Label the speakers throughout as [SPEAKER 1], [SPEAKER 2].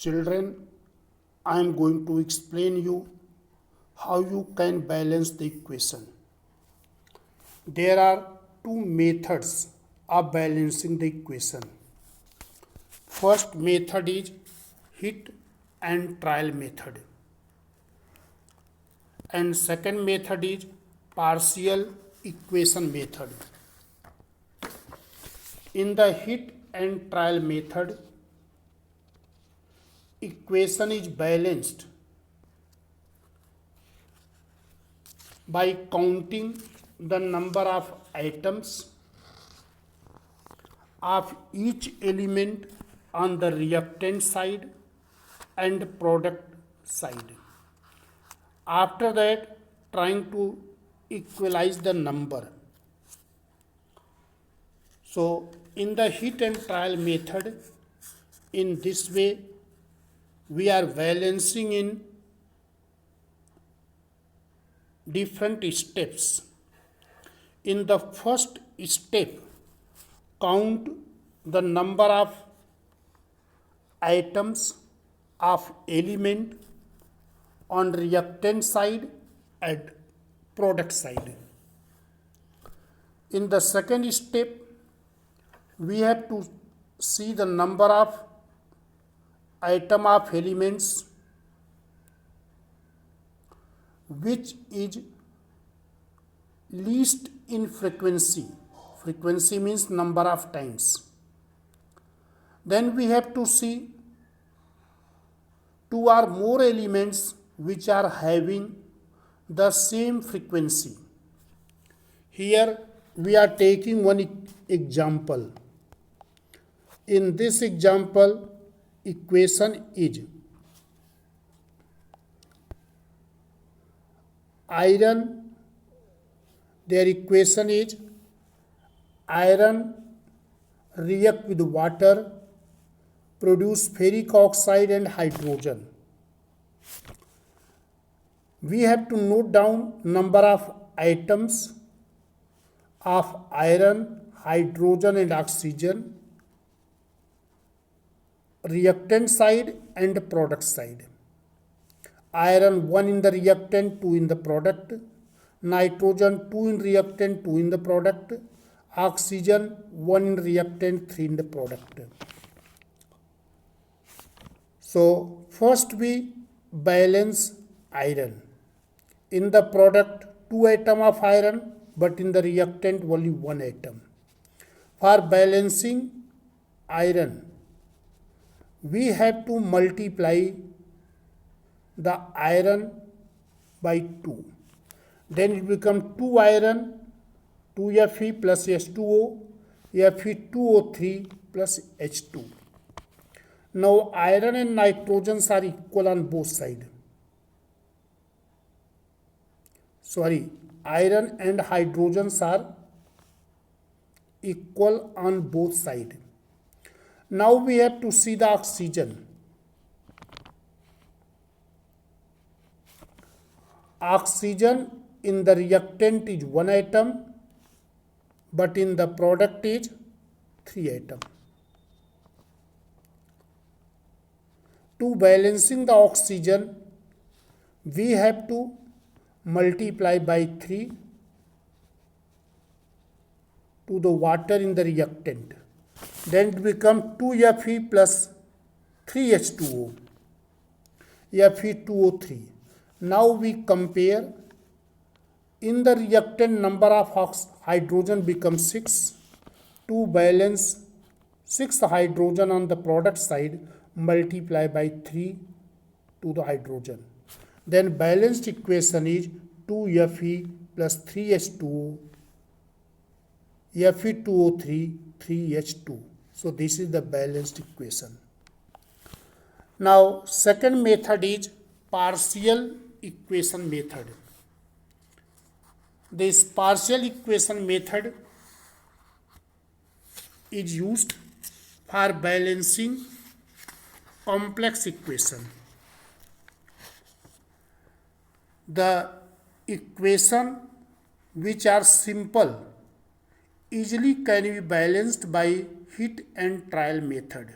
[SPEAKER 1] Children, I am going to explain you how you can balance the equation. There are two methods of balancing the equation. First method is hit and trial method, and second method is partial equation method. In the hit and trial method, equation is balanced by counting the number of atoms of each element on the reactant side and product side. After that, trying to equalize the number. So, in the hit and trial method, in this way, we are balancing in different steps. In the first step, count the number of atoms of element on reactant side and product side. In the second step, we have to see the number of atom of elements which is least in frequency. Frequency means number of times. Then we have to see two or more elements which are having the same frequency. Here we are taking one example. In this example, equation is iron. Their equation is iron react with water, produce ferric oxide and hydrogen. We have to note down number of atoms of iron, hydrogen and oxygen, reactant side and product side. Iron 1 in the reactant, 2 in the product. Nitrogen 2 in reactant, 2 in the product. Oxygen 1 in reactant, 3 in the product. So first we balance iron. In the product 2 atom of iron, but in the reactant only 1 atom. For balancing iron, we have to multiply the iron by 2. Then it becomes 2 iron, 2 Fe plus H2O, Fe2O3 plus H2. Now iron and nitrogens are equal on both sides. Iron and hydrogens are equal on both sides. Now we have to see the oxygen. Oxygen in the reactant is 1 atom, but in the product is 3 atom. To balancing the oxygen, we have to multiply by 3 to the water in the reactant. Then it becomes 2 Fe plus 3 H2O, Fe2O3. Now we compare. In the reactant, number of hydrogen becomes 6. To balance 6 hydrogen on the product side, multiply by 3 to the hydrogen. Then balanced equation is 2 Fe plus 3 H2O, Fe2O3, 3 H2. So this is the balanced equation. Now second method is partial equation method. This partial equation method is used for balancing complex equation. The equation which are simple easily can be balanced by hit and trial method.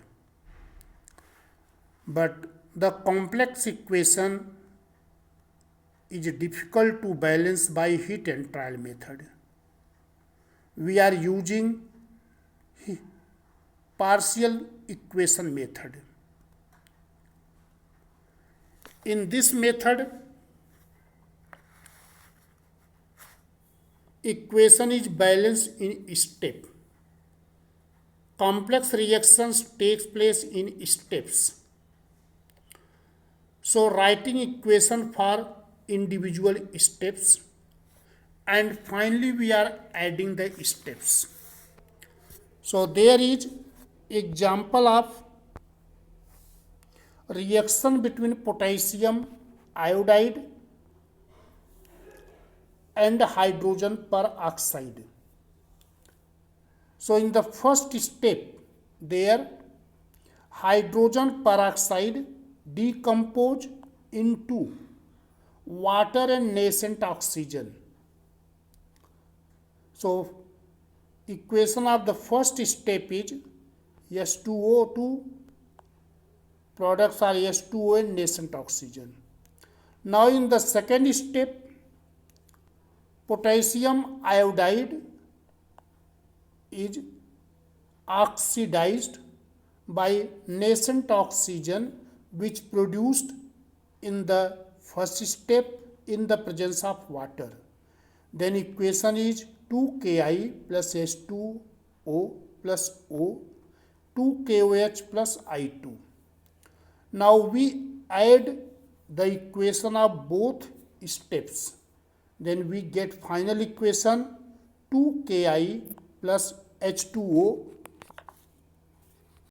[SPEAKER 1] but the complex equation is difficult to balance by heat and trial method. We are using partial equation method. In this method, equation is balanced in step. Complex reactions takes place in steps. So writing equation for individual steps, and finally we are adding the steps. So there is example of reaction between potassium iodide and hydrogen peroxide. So in the first step, there hydrogen peroxide decompose into water and nascent oxygen. So equation of the first step is H2O2, products are H2O and nascent oxygen. Now in the second step, potassium iodide is oxidized by nascent oxygen which produced in the first step in the presence of water. Then equation is 2Ki plus H2O plus O, 2KOH plus I2. Now we add the equation of both steps. Then we get final equation 2Ki plus H2O